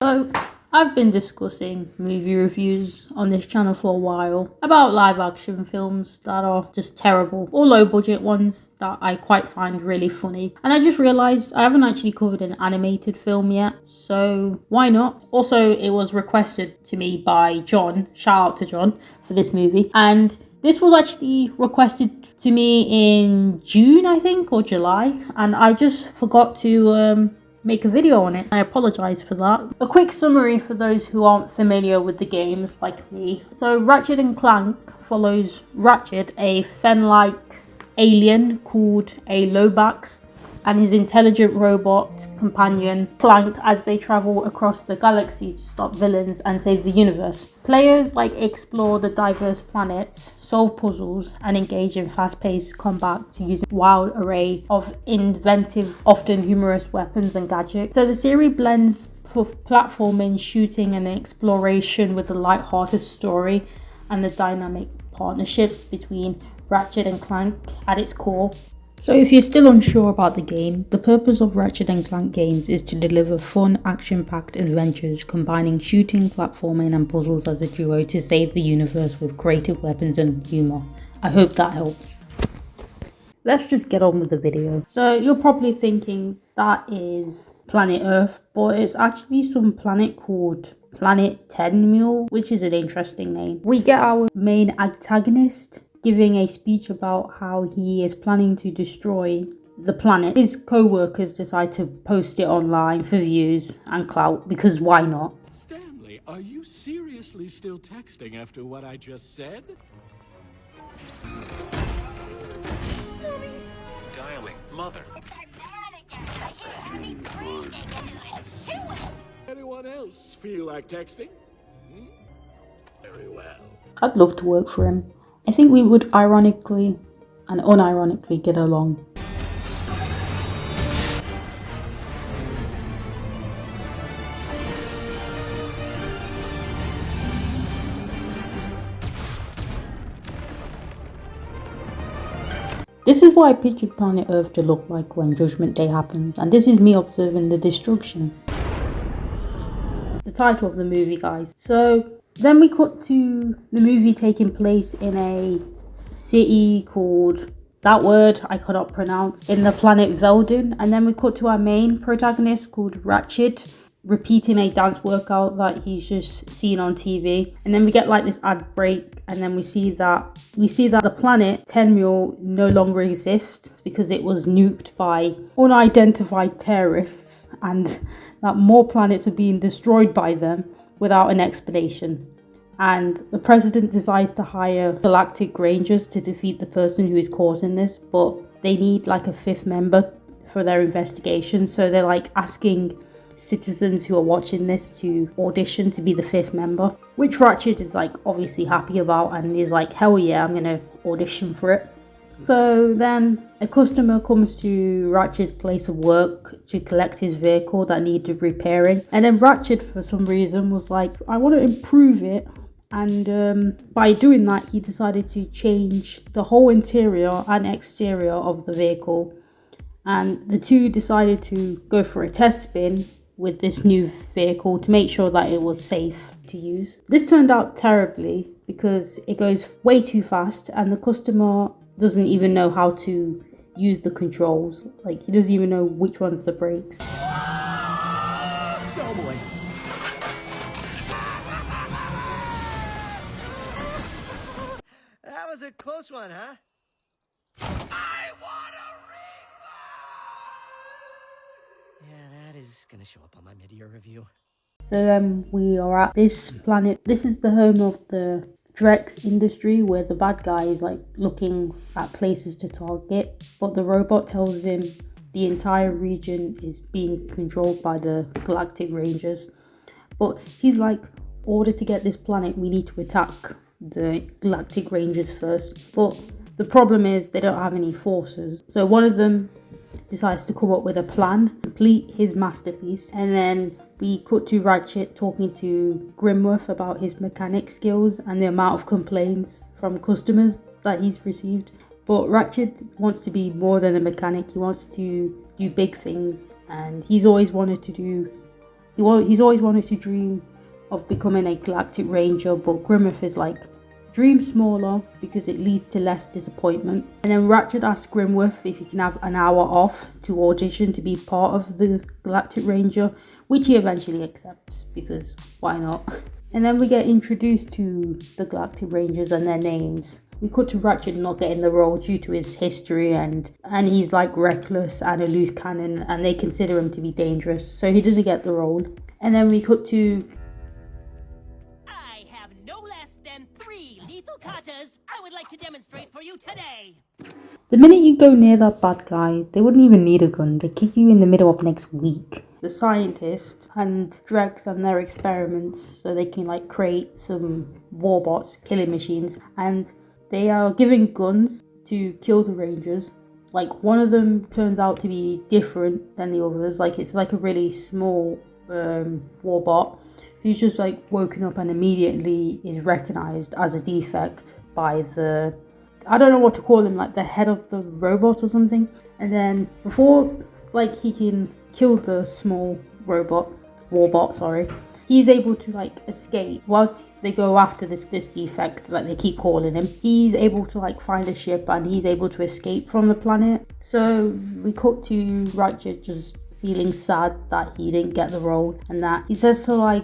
So, I've been discussing movie reviews on this channel for a while about live action films that are just terrible, or low budget ones that I quite find really funny. And I just realised I haven't actually covered an animated film yet, so why not? Also, it was requested to me by John, shout out to John for this movie, and this was actually requested to me in June, I think, or July, and I just forgot to make a video on it. I apologize for that. A quick summary for those who aren't familiar with the games like me. So Ratchet and Clank follows Ratchet, a fen-like alien called a lombax, and his intelligent robot companion Clank as they travel across the galaxy to stop villains and save the universe. Players explore the diverse planets, solve puzzles, and engage in fast-paced combat using a wild array of inventive, often humorous weapons and gadgets. So the series blends platforming, shooting, and exploration with the light-hearted story and the dynamic partnerships between Ratchet and Clank at its core. So if you're still unsure about the game, the purpose of Ratchet and Clank games is to deliver fun, action-packed adventures combining shooting, platforming and puzzles as a duo to save the universe with creative weapons and humour. I hope that helps. Let's just get on with the video. So you're probably thinking that is planet Earth, but it's actually some planet called Planet 10 Mule, which is an interesting name. We get our main antagonist giving a speech about how he is planning to destroy the planet. His co-workers decide to post it online for views and clout, because why not? Stanley, are you seriously still texting after what I just said? Mommy. Dialing mother. Anyone else feel like texting? Very well. I'd love to work for him. I think we would ironically and unironically get along. This is what I pictured planet Earth to look like when Judgment Day happens, and this is me observing the destruction. The title of the movie, guys. So then we cut to the movie taking place in a city called, that word I cannot pronounce, in the planet Veldin. And then we cut to our main protagonist called Ratchet repeating a dance workout that he's just seen on TV. And then we get this ad break, and then we see that the planet 10 Mule no longer exists because it was nuked by unidentified terrorists, and that more planets are being destroyed by them without an explanation. And the president decides to hire Galactic Rangers to defeat the person who is causing this, but they need a fifth member for their investigation. So they're asking citizens who are watching this to audition to be the fifth member, which Ratchet is obviously happy about and is hell yeah, I'm gonna audition for it. So then a customer comes to Ratchet's place of work to collect his vehicle that needed repairing, and then Ratchet for some reason was I want to improve it, and by doing that he decided to change the whole interior and exterior of the vehicle, and the two decided to go for a test spin with this new vehicle to make sure that it was safe to use. This turned out terribly because it goes way too fast and the customer doesn't even know how to use the controls. He doesn't even know which one's the brakes. Oh boy. That was a close one, huh? I want a refund! Yeah, that is gonna show up on my mid-year review. So we are at this planet. This is the home of the Drek's industry, where the bad guy is looking at places to target, but the robot tells him the entire region is being controlled by the Galactic Rangers. But he's order to get this planet, we need to attack the Galactic Rangers first. But the problem is they don't have any forces. So one of them decides to come up with a plan, complete his masterpiece, and then we cut to Ratchet talking to Grimworth about his mechanic skills and the amount of complaints from customers that he's received. But Ratchet wants to be more than a mechanic. He wants to do big things, and he's always wanted to do he's always wanted to dream of becoming a Galactic Ranger, but Grimmeth is like, dream smaller because it leads to less disappointment. And then Ratchet asks Grimworth if he can have an hour off to audition to be part of the Galactic Ranger, which he eventually accepts because why not? And then we get introduced to the Galactic Rangers and their names. We cut to Ratchet not getting the role due to his history and he's like reckless and a loose cannon and they consider him to be dangerous, so he doesn't get the role. And then we cut to I would like to demonstrate for you today. the minute you go near that bad guy, they wouldn't even need a gun. They kick you in the middle of next week. The scientist and Drex and their experiments so they can like create some warbots, killing machines, and they are given guns to kill the Rangers. Like one of them turns out to be different than the others. Like it's like a really small warbot who's just like woken up and immediately is recognized as a defect by the, I don't know what to call him, like the head of the robot or something. And then before like he can kill the small warbot, he's able to like escape. Whilst they go after this defect that they keep calling him, he's able to like find a ship and he's able to escape from the planet. So we cut to Ratchet just feeling sad that he didn't get the role, and that he says to like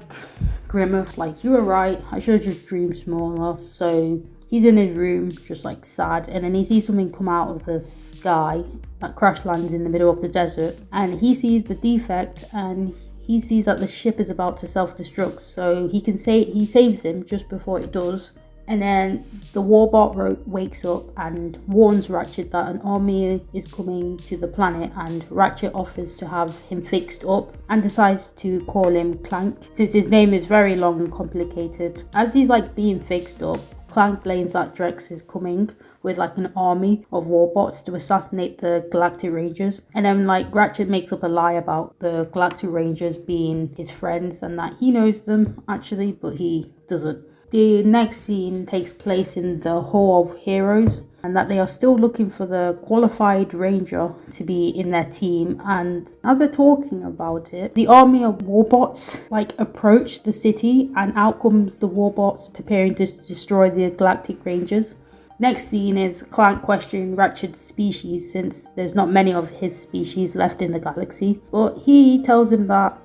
Grimmeth, like, you were right, I should have just dreamed smaller. So he's in his room just like sad, and then he sees something come out of the sky that crash lands in the middle of the desert, and he sees the defect and he sees that the ship is about to self-destruct, so he saves him just before it does. And then the warbot wakes up and warns Ratchet that an army is coming to the planet, and Ratchet offers to have him fixed up and decides to call him Clank since his name is very long and complicated. As he's like being fixed up, Clank blames that Drex is coming with like an army of warbots to assassinate the Galactic Rangers. And then like Ratchet makes up a lie about the Galactic Rangers being his friends and that he knows them actually, but he doesn't. The next scene takes place in the Hall of Heroes, and that they are still looking for the qualified ranger to be in their team. And as they're talking about it, the army of warbots like approach the city, and out comes the warbots preparing to destroy the Galactic Rangers. Next scene is Clank questioning Ratchet's species since there's not many of his species left in the galaxy, but he tells him that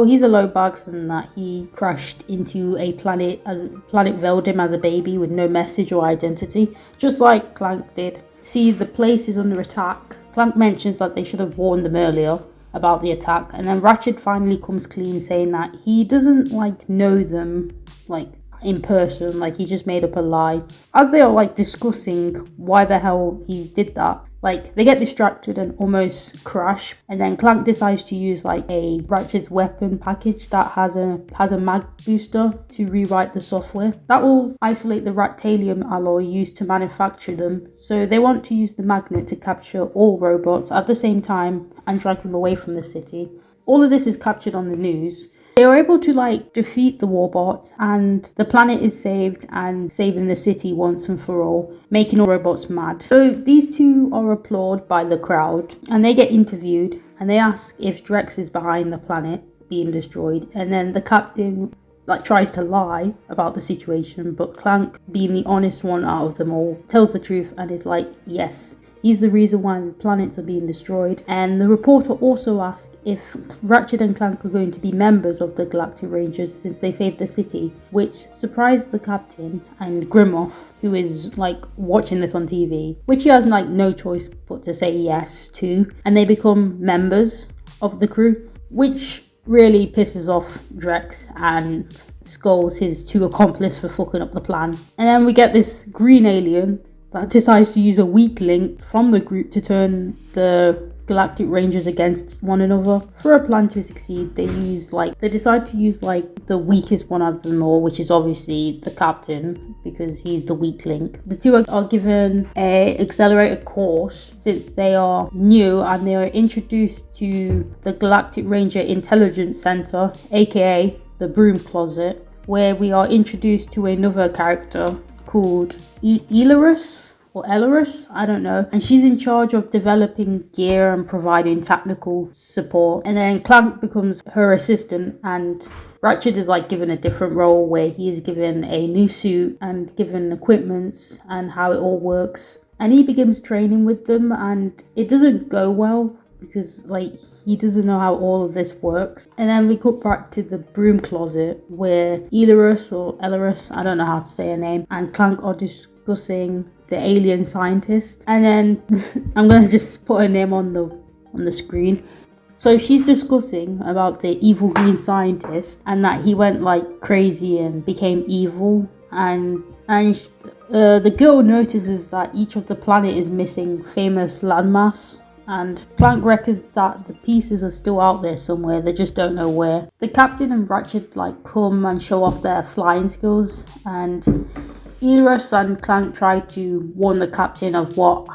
he's a lombax and that he crashed into a planet veiled him as a baby with no message or identity, just like Clank did. See, the place is under attack. Clank mentions that they should have warned them earlier about the attack, and then Ratchet finally comes clean saying that he doesn't like know them like in person, like he just made up a lie. As they are like discussing why the hell he did that, like they get distracted and almost crash, and then Clank decides to use like a Ratchet's weapon package that has a mag booster to rewrite the software that will isolate the Ractalium alloy used to manufacture them. So they want to use the magnet to capture all robots at the same time and drag them away from the city. All of this is captured on the news. They are able to like defeat the warbots, and the planet is saved and saving the city once and for all, making all robots mad. So these two are applauded by the crowd, and they get interviewed, and they ask if Drex is behind the planet being destroyed, and then the captain like tries to lie about the situation, but Clank, being the honest one out of them all, tells the truth and is like, yes, he's the reason why the planets are being destroyed. And the reporter also asked if Ratchet and Clank are going to be members of the Galactic Rangers since they saved the city, which surprised the captain and Grimmeth, who is like watching this on TV, which he has like no choice but to say yes to, and they become members of the crew, which really pisses off Drex and scolds his two accomplices for fucking up the plan. And then we get this green alien that decides to use a weak link from the group to turn the Galactic Rangers against one another. For a plan to succeed, they decide to use like the weakest one of them all, which is obviously the captain, because he's the weak link. The two are given a accelerated course since they are new, and they are introduced to the Galactic Ranger Intelligence Center, aka the Broom Closet, where we are introduced to another character called Elarus, or Ellerus, I don't know. And she's in charge of developing gear and providing technical support. And then Clank becomes her assistant, and Ratchet is like given a different role where he is given a new suit and given equipments and how it all works. And he begins training with them, and it doesn't go well because like he doesn't know how all of this works. And then we cut back to the broom closet where Ellerus, I don't know how to say her name, and Clank are discussing the alien scientist. And then I'm gonna just put her name on the screen. So she's discussing about the evil green scientist and that he went like crazy and became evil, and the girl notices that each of the planet is missing famous landmass, and Clank reckons that the pieces are still out there somewhere, they just don't know where. The captain and Ratchet like come and show off their flying skills, and Ellerus and Clank try to warn the captain of what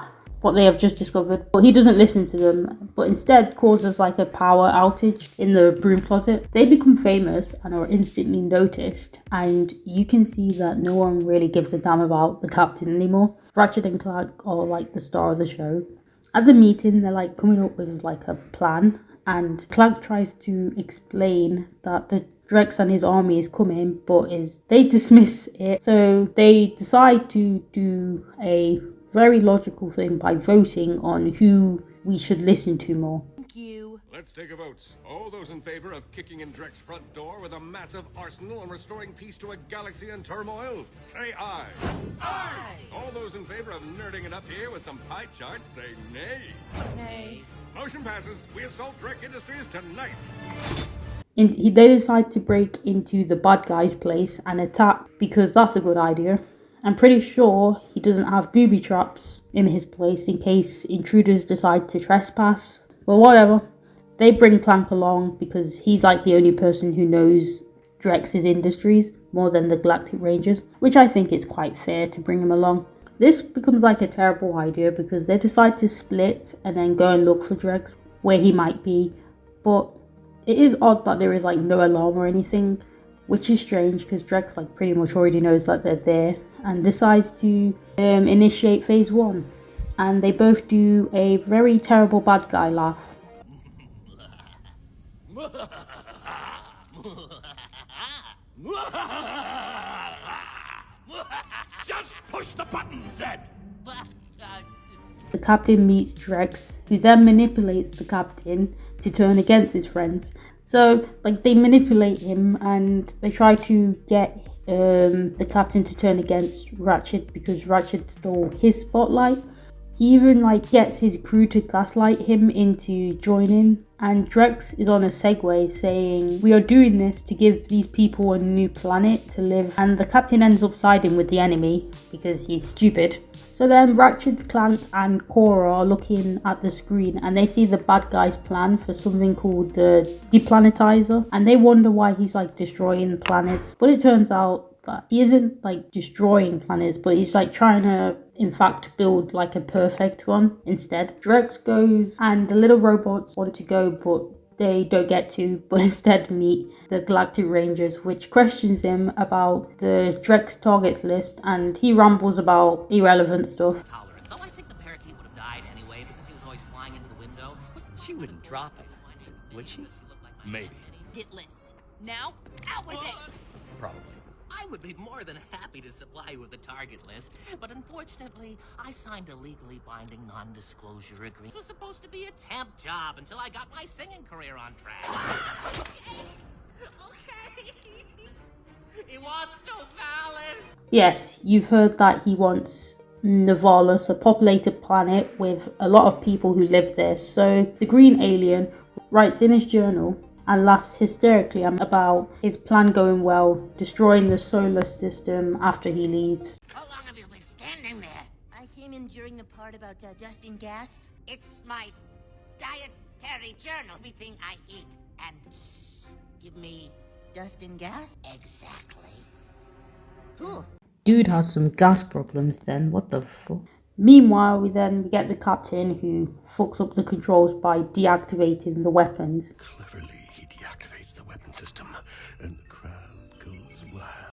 they have just discovered, but he doesn't listen to them, but instead causes like a power outage in the broom closet. They become famous and are instantly noticed, and you can see that no one really gives a damn about the captain anymore. Ratchet and Clank are like the star of the show. At the meeting, they're like coming up with like a plan, and Clank tries to explain that the Drek and his army is coming, but they dismiss it. So they decide to do a very logical thing by voting on who we should listen to more. Thank you. Let's take a vote. All those in favor of kicking in Drek's front door with a massive arsenal and restoring peace to a galaxy in turmoil, say aye. Aye. All those in favor of nerding it up here with some pie charts, say nay. Nay. Motion passes. We assault Drek Industries tonight. They decide to break into the bad guy's place and attack because that's a good idea. I'm pretty sure he doesn't have booby traps in his place in case intruders decide to trespass. But whatever. They bring Clank along because he's like the only person who knows Drek's industries more than the Galactic Rangers, which I think is quite fair to bring him along. This becomes like a terrible idea because they decide to split and then go and look for Drek where he might be. But it is odd that there is like no alarm or anything, which is strange because Drek like pretty much already knows that they're there and decides to initiate phase 1. And they both do a very terrible bad guy laugh. Just push the button, Zed! The captain meets Drek, who then manipulates the captain to turn against his friends. So like they manipulate him and they try to get the captain to turn against Ratchet because Ratchet stole his spotlight. He even like gets his crew to gaslight him into joining, and Drek is on a Segway saying, "We are doing this to give these people a new planet to live," and the captain ends up siding with the enemy because he's stupid. So then Ratchet, Clank and Cora are looking at the screen and they see the bad guy's plan for something called the Deplanetizer, and they wonder why he's like destroying planets, but it turns out that he isn't like destroying planets, but he's like trying to in fact build like a perfect one instead. Drek goes and the little robots want to go, but they don't get to, but instead meet the Galactic Rangers, which questions him about the Drek's targets list, and he rambles about irrelevant stuff. Tolerant. Though I think the parakeet would have died anyway because he was always flying into the window. She wouldn't drop it, would she? Maybe. Hit list. Now, out with it! Probably. I would be more than happy to supply you with the target list, but unfortunately, I signed a legally binding non-disclosure agreement. It was supposed to be a temp job until I got my singing career on track. Okay. He wants Novalis. Yes, you've heard that he wants Nefarious, a populated planet with a lot of people who live there. So the green alien writes in his journal and laughs hysterically about his plan going well, destroying the solar system after he leaves. How long have you been standing there? I came in during the part about dusting gas. It's my dietary journal. Everything I eat. And give me dust and gas? Exactly. Cool. Dude has some gas problems then, what the fuck? Meanwhile, we get the captain who fucks up the controls by deactivating the weapons. Cleverly, he deactivates the weapon system, and the crowd goes wild.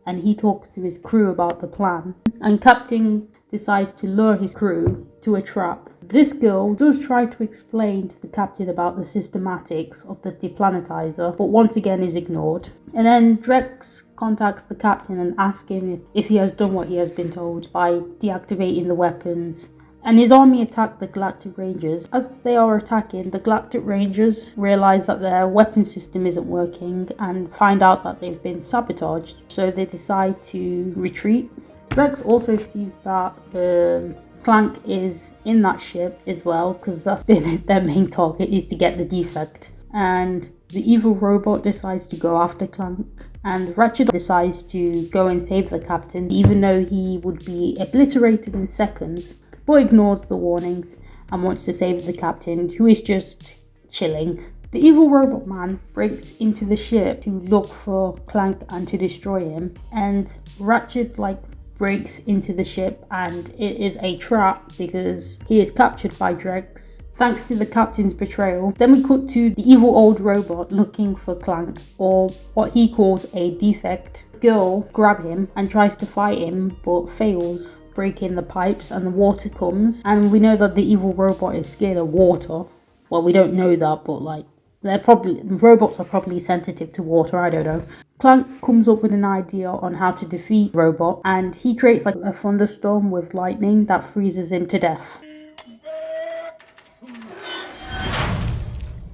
And he talks to his crew about the plan. And Captain decides to lure his crew to a trap. This girl does try to explain to the captain about the systematics of the deplanetizer, but once again is ignored. And then Drek contacts the captain and asks him if he has done what he has been told by deactivating the weapons. And his army attack the Galactic Rangers. As they are attacking, the Galactic Rangers realize that their weapon system isn't working and find out that they've been sabotaged, so they decide to retreat. Drek also sees that Clank is in that ship as well, because that's been their main target, is to get the defect. And the evil robot decides to go after Clank, and Ratchet decides to go and save the captain, even though he would be obliterated in seconds, but ignores the warnings and wants to save the captain, who is just chilling. The evil robot man breaks into the ship to look for Clank and to destroy him, and Ratchet breaks into the ship, and it is a trap because he is captured by Drek thanks to the captain's betrayal. Then we cut to the evil old robot looking for Clank, or what he calls a defect. Girl grabs him and tries to fight him but fails, breaking the pipes, and the water comes, and we know that the evil robot is scared of water. Well, we don't know that, but robots are probably sensitive to water, I don't know. Clank comes up with an idea on how to defeat the robot, and he creates a thunderstorm with lightning that freezes him to death.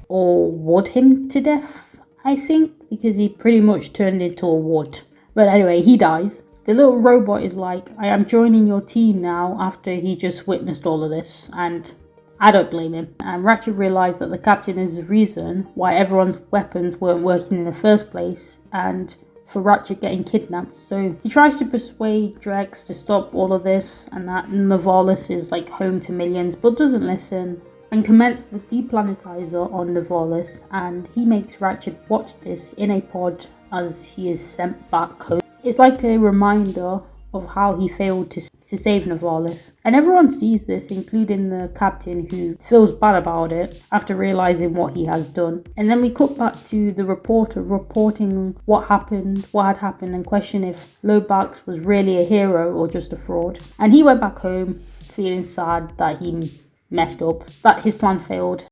Or wood him to death, I think, because he pretty much turned into a wood. But anyway, he dies. The little robot is like, I am joining your team now, after he just witnessed all of this, and I don't blame him. And Ratchet realised that the captain is the reason why everyone's weapons weren't working in the first place, and for Ratchet getting kidnapped. So he tries to persuade Drek to stop all of this, and that Nefarious is home to millions, but doesn't listen, and commence the deplanetizer on Nefarious, and he makes Ratchet watch this in a pod as he is sent back home. It's like a reminder of how he failed to save Nefarious. And everyone sees this, including the captain, who feels bad about it after realizing what he has done. And then we cut back to the reporter reporting what had happened, and question if Lombax was really a hero or just a fraud. And he went back home feeling sad that he messed up, that his plan failed.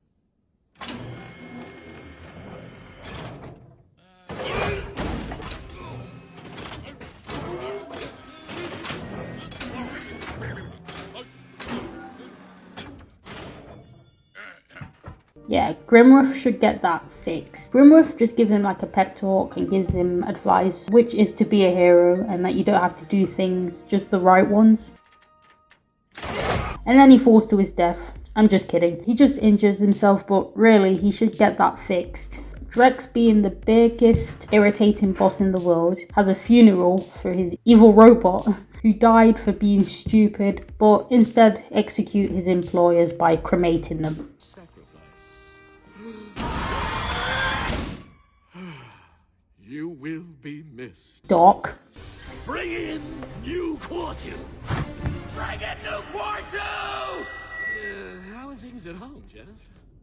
Yeah, Grimworth should get that fixed. Grimworth just gives him a pep talk and gives him advice, which is to be a hero and that you don't have to do things, just the right ones. And then he falls to his death. I'm just kidding. He just injures himself, but really he should get that fixed. Drek, being the biggest irritating boss in the world, has a funeral for his evil robot who died for being stupid, but instead execute his employers by cremating them. You will be missed. Doc. Bring in new quarter. Bring in new quarter! How are things at home, Jeff?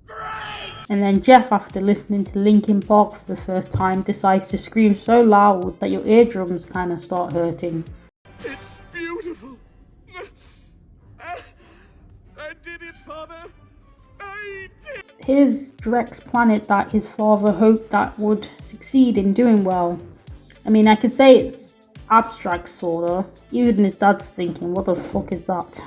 Great! And then Jeff, after listening to Linkin Park for the first time, decides to scream so loud that your eardrums kind of start hurting. It's beautiful. I did it, Father. I did. Here's Drek's planet that his father hoped that would succeed in doing well. I mean, I could say it's abstract sorta. Even his dad's thinking, what the fuck is that?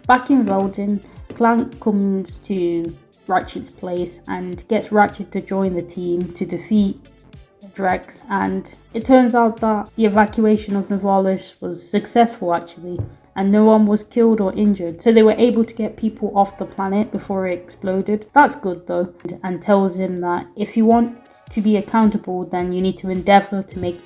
Back in Veldin, Clank comes to Ratchet's place and gets Ratchet to join the team to defeat Drek, and it turns out that the evacuation of Nefarious was successful actually, and no one was killed or injured, so they were able to get people off the planet before it exploded. That's good though, and tells him that if you want to be accountable, then you need to endeavour to make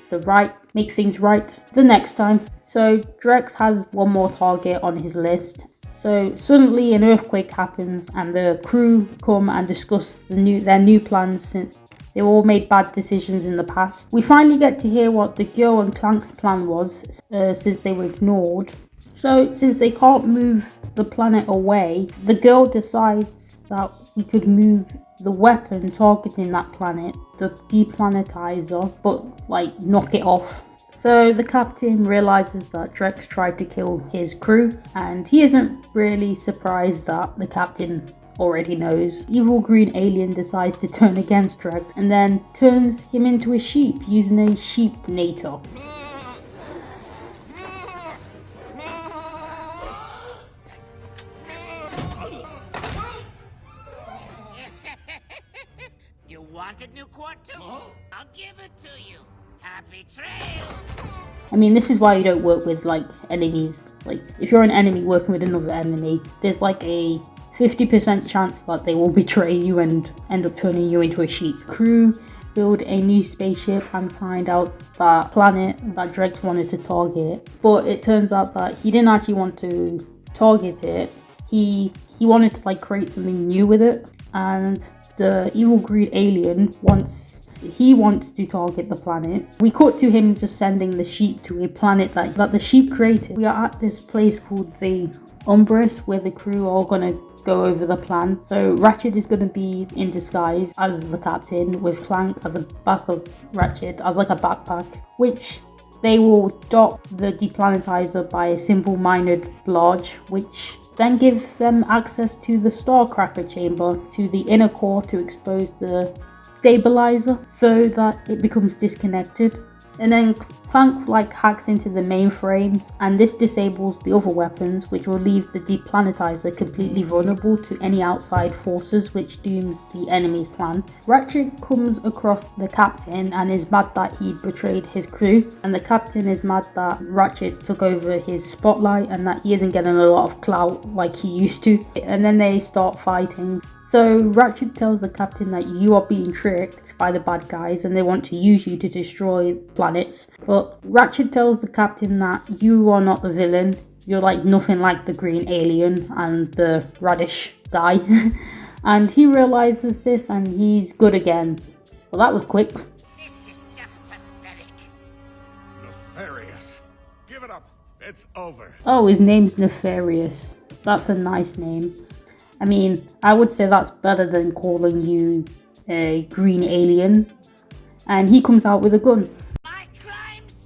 things right the next time. So Drek has one more target on his list. So suddenly an earthquake happens and the crew come and discuss their new plans, since they all made bad decisions in the past. We finally get to hear what the girl and Clank's plan was, since they were ignored. So since they can't move the planet away, the girl decides that we could move the weapon targeting that planet, the deplanetizer, but knock it off. So the captain realizes that Drek tried to kill his crew, and he isn't really surprised that the captain already knows. Evil green alien decides to turn against Drek and then turns him into a sheep using a sheep-nator. You wanted new quarter? I'll give it to you. Happy trails! I mean, this is why you don't work with like enemies. Like, if you're an enemy working with another enemy, there's like a 50% chance that they will betray you and end up turning you into a sheep. Crew build a new spaceship and find out that planet that Drek wanted to target, but it turns out that he didn't actually want to target it. He wanted to like create something new with it, and the evil green alien wants to target the planet. We cut to him just sending the sheep to a planet that the sheep created. We are at this place called the Umbrus, where the crew are gonna go over the plan. So Ratchet is gonna be in disguise as the captain, with Clank at the back of Ratchet as like a backpack, which they will dock the deplanetizer by a simple minored barge, which then gives them access to the Starcracker chamber, to the inner core, to expose the stabilizer so that it becomes disconnected. And then Clank like hacks into the mainframe, and this disables the other weapons, which will leave the deplanetizer completely vulnerable to any outside forces, which dooms the enemy's plan. Ratchet comes across the captain and is mad that he betrayed his crew, and the captain is mad that Ratchet took over his spotlight and that he isn't getting a lot of clout like he used to. And then they start fighting. So Ratchet tells the captain that you are being tricked by the bad guys and they want to use you to destroy planets. But Ratchet tells the captain that you are not the villain. You're like nothing like the green alien and the radish guy. And he realizes this and he's good again. Well, that was quick. This is just pathetic. Nefarious. Give it up. It's over. Oh, his name's Nefarious. That's a nice name. I mean, I would say that's better than calling you a green alien. And he comes out with a gun. My crimes?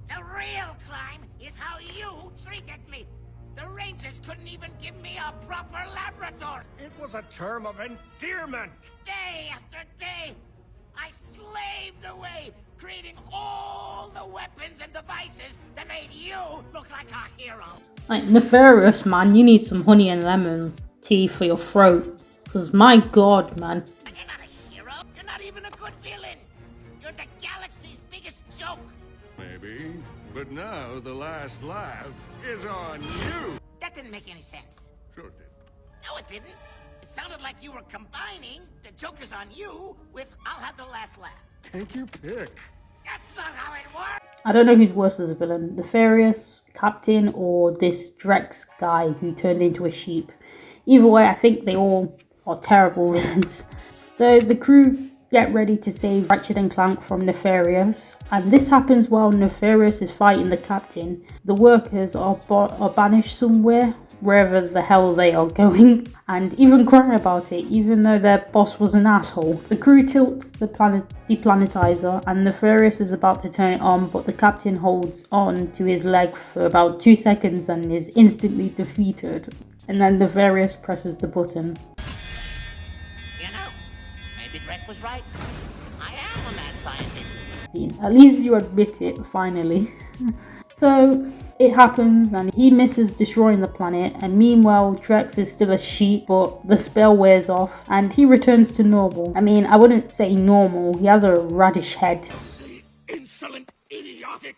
The real crime is how you treated me. The Rangers couldn't even give me a proper Labrador. It was a term of endearment. Day after day, I slaved away, creating all the weapons and devices that made you look like a hero. Like, Nefarious, man, you need some honey and lemon tea for your throat. Because my god, man. But you're not a hero. You're not even a good villain. You're the galaxy's biggest joke. Maybe. But now the last laugh is on you. That didn't make any sense. Sure did. No, it didn't. It sounded like you were combining the joke is on you with I'll have the last laugh. Take your pick. That's not how it works. I don't know who's worse as a villain. Nefarious, Captain, or this Drek's guy who turned into a sheep. Either way, I think they all are terrible villains. So the crew get ready to save Ratchet and Clank from Nefarious, and this happens while Nefarious is fighting the captain. The workers are banished somewhere, wherever the hell they are going, and even cry about it, even though their boss was an asshole. The crew tilts the deplanetizer, and Nefarious is about to turn it on, but the captain holds on to his leg for about 2 seconds and is instantly defeated. And then Nefarious presses the button. You know, maybe Drek was right. I am a mad scientist. At least you admit it, finally. So it happens and he misses destroying the planet, and meanwhile Drek is still a sheep, but the spell wears off and he returns to normal. I mean, I wouldn't say normal, he has a radish head. Insolent, idiotic.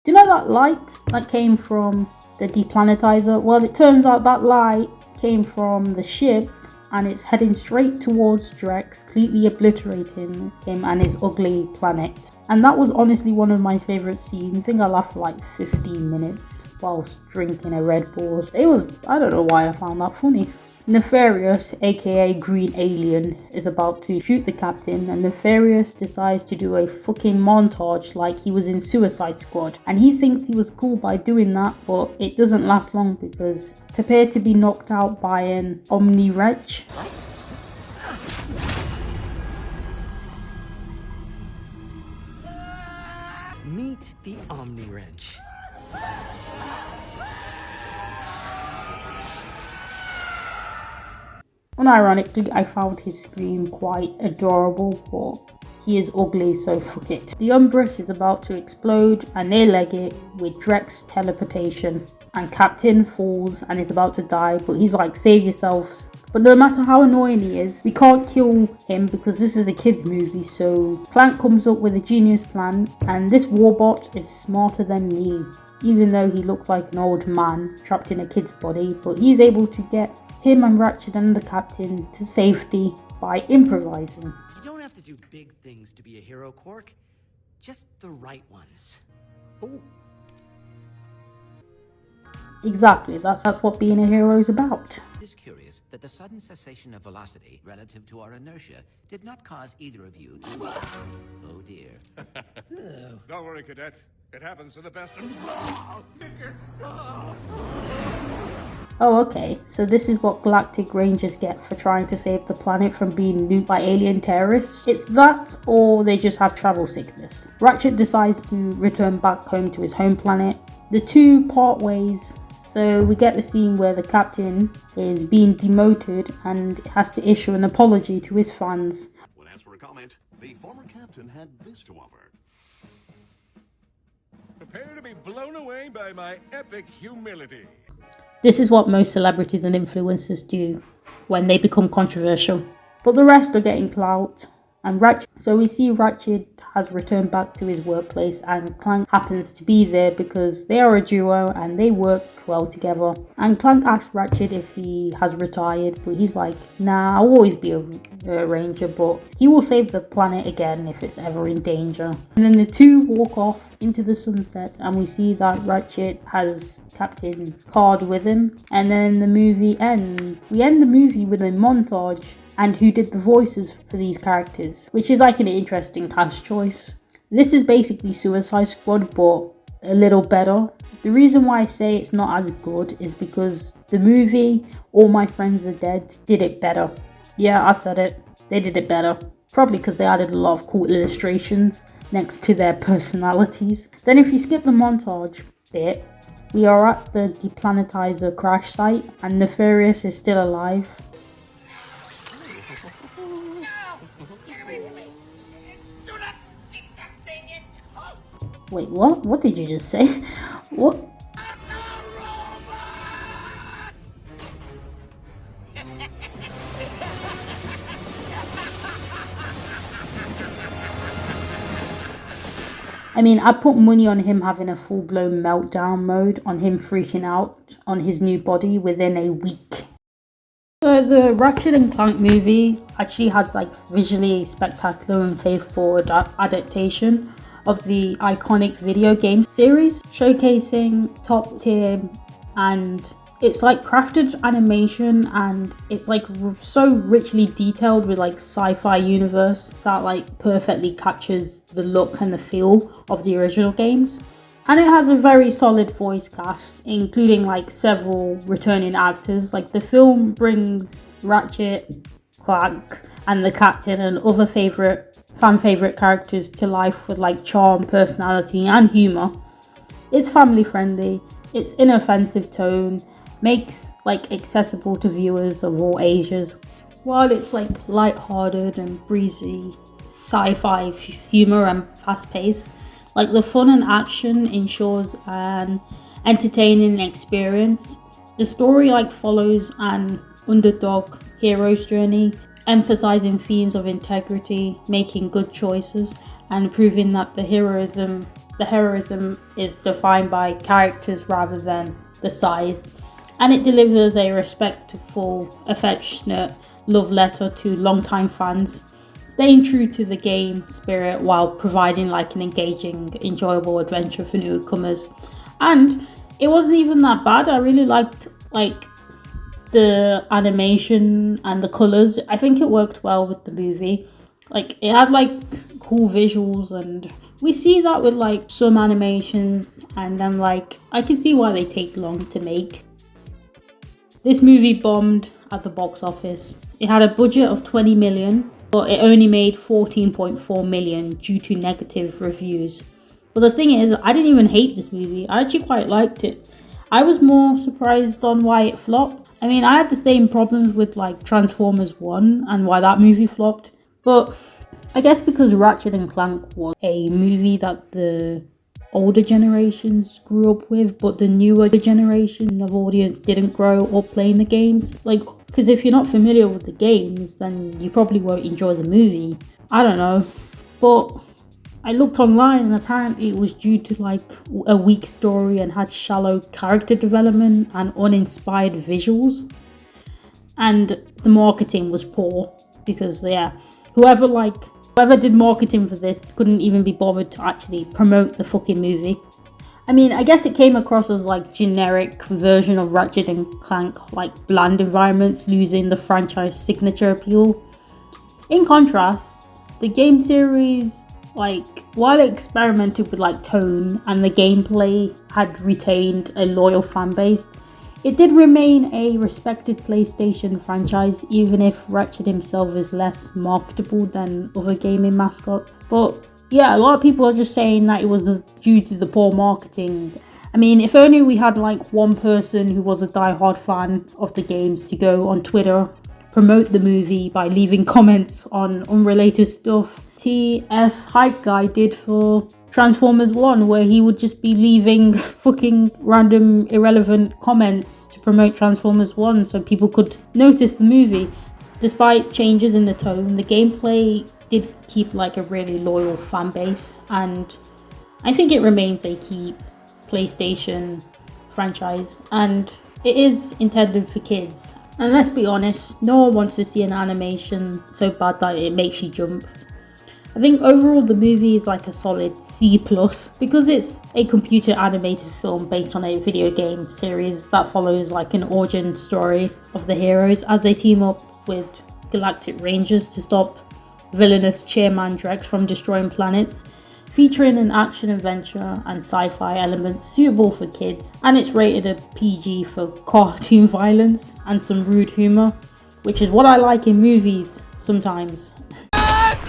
Do you know that light that came from the deplanetizer? Well, it turns out that light came from the ship and it's heading straight towards Drek, completely obliterating him and his ugly planet. And that was honestly one of my favourite scenes. I think I laughed for like 15 minutes whilst drinking a Red Bull. I don't know why I found that funny. Nefarious, aka Green Alien, is about to shoot the captain, and Nefarious decides to do a fucking montage like he was in Suicide Squad. And he thinks he was cool by doing that, but it doesn't last long because prepare to be knocked out by an Omni Wretch. Meet the Omni Wrench. Unironically, I found his scream quite adorable, but he is ugly, so fuck it. The Umbrus is about to explode and they leg it with Drek's teleportation, and Captain falls and is about to die, but he's like, save yourselves. But no matter how annoying he is, we can't kill him because this is a kids movie, so Clank comes up with a genius plan, and this warbot is smarter than me, even though he looks like an old man trapped in a kid's body, but he's able to get him and Ratchet and the captain to safety by improvising. You don't have to do big things to be a hero, Quark. Just the right ones. Oh. Exactly, that's what being a hero is about. It is curious that the sudden cessation of velocity relative to our inertia did not cause either of you to... Oh dear. Don't worry, Cadet. It happens to the best of... Oh, okay, so this is what Galactic Rangers get for trying to save the planet from being nuked by alien terrorists. It's that, or they just have travel sickness. Ratchet decides to return back home to his home planet. The two part ways, so we get the scene where the captain is being demoted and has to issue an apology to his fans. When asked for a comment, the former captain had this to offer. Prepare to be blown away by my epic humility. This is what most celebrities and influencers do when they become controversial. But the rest are getting clout. And Ratchet, so we see Ratchet has returned back to his workplace, and Clank happens to be there because they are a duo and they work well together. And Clank asks Ratchet if he has retired, but he's like, nah, I'll always be a ranger, but he will save the planet again if it's ever in danger. And then the two walk off into the sunset, and we see that Ratchet has Captain Card with him. And then the movie ends. We end the movie with a montage and who did the voices for these characters, which is like an interesting cast choice. This is basically Suicide Squad, but a little better. The reason why I say it's not as good is because the movie All My Friends Are Dead did it better. Yeah, I said it. They did it better. Probably because they added a lot of cool illustrations next to their personalities. Then if you skip the montage bit, we are at the deplanetizer crash site and Nefarious is still alive. Wait, what? What did you just say? What? I mean, I put money on him having a full-blown meltdown mode, on him freaking out on his new body within a week. So the Ratchet and Clank movie actually has like visually spectacular and faithful adaptation of the iconic video game series, showcasing top tier, and it's like crafted animation, and it's like so richly detailed with like sci-fi universe that like perfectly captures the look and the feel of the original games. And it has a very solid voice cast, including like several returning actors. Like the film brings Ratchet, Clank and the captain and other fan favorite characters to life with like charm, personality and humor. It's family friendly, it's inoffensive tone, makes like accessible to viewers of all ages, while it's like light-hearted and breezy sci-fi humor and fast pace. Like the fun and action ensures an entertaining experience. The story like follows an underdog hero's journey, emphasizing themes of integrity, making good choices, and proving that the heroism is defined by characters rather than the size. And it delivers a respectful, affectionate, love letter to longtime fans, staying true to the game spirit while providing like an engaging, enjoyable adventure for newcomers. And it wasn't even that bad. I really liked like the animation and the colors. I think it worked well with the movie. Like it had like cool visuals, and we see that with like some animations, and then like I can see why they take long to make. This movie bombed at the box office. It had a budget of 20 million, but it only made 14.4 million due to negative reviews. But the thing is, I didn't even hate this movie. I actually quite liked it. I was more surprised on why it flopped. I mean, I had the same problems with like Transformers 1 and why that movie flopped. But I guess because Ratchet and Clank was a movie that the older generations grew up with, but the newer generation of audience didn't grow up playing the games. Like, because if you're not familiar with the games, then you probably won't enjoy the movie. I don't know. But I looked online and apparently it was due to like a weak story and had shallow character development and uninspired visuals. And the marketing was poor because whoever did marketing for this couldn't even be bothered to actually promote the fucking movie. I mean, I guess it came across as like generic version of Ratchet and Clank, like bland environments losing the franchise signature appeal. In contrast, the game series, like, while it experimented with like tone and the gameplay had retained a loyal fan base, it did remain a respected PlayStation franchise, even if Ratchet himself is less marketable than other gaming mascots. But yeah, a lot of people are just saying that it was due to the poor marketing. I mean, if only we had like one person who was a die-hard fan of the games to go on Twitter, promote the movie by leaving comments on unrelated stuff. TF Hype Guy did for Transformers 1, where he would just be leaving fucking random irrelevant comments to promote Transformers 1 so people could notice the movie. Despite changes in the tone, the gameplay did keep like a really loyal fan base, and I think it remains a key PlayStation franchise, and it is intended for kids. And let's be honest, no one wants to see an animation so bad that it makes you jump. I think overall the movie is like a solid C+, because it's a computer animated film based on a video game series that follows like an origin story of the heroes as they team up with Galactic Rangers to stop villainous Chairman Drek from destroying planets, featuring an action adventure and sci-fi elements suitable for kids, and it's rated a PG for cartoon violence and some rude humor, which is what I like in movies sometimes.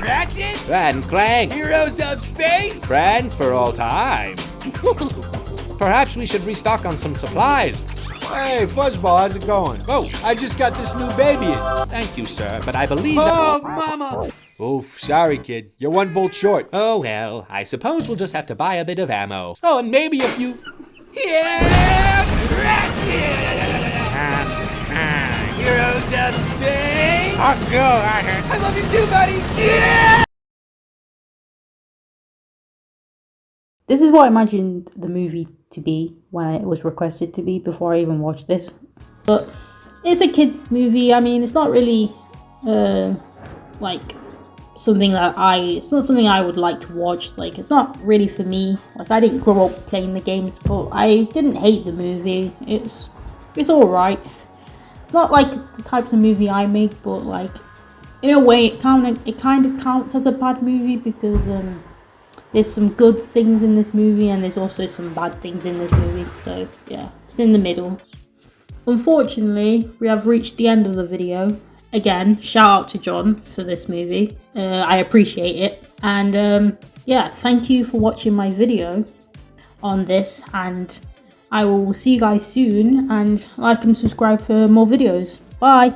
Ratchet and Clank, heroes of space, friends for all time. Perhaps we should restock on some supplies. Hey, Fuzzball, how's it going? Oh, I just got this new baby in. Thank you, sir, but I believe Oh, Mama! Oof, sorry, kid. You're one bolt short. Oh, well, I suppose we'll just have to buy a bit of ammo. Oh, and maybe a few... Yeah! Ratchet! Heroes of space! I love you too, buddy! Yeah! This is what I imagined the movie to be when it was requested to be before I even watched this. But it's a kids movie. I mean, it's not really like something that it's not something I would like to watch. Like, it's not really for me. Like, I didn't grow up playing the games, but I didn't hate the movie. It's alright. It's not like the types of movie I make, but like in a way it kind of counts as a bad movie because there's some good things in this movie and there's also some bad things in this movie. So yeah, it's in the middle. Unfortunately, we have reached the end of the video. Again, shout out to John for this movie. I appreciate it. And yeah, thank you for watching my video on this, and I will see you guys soon, and like and subscribe for more videos. Bye!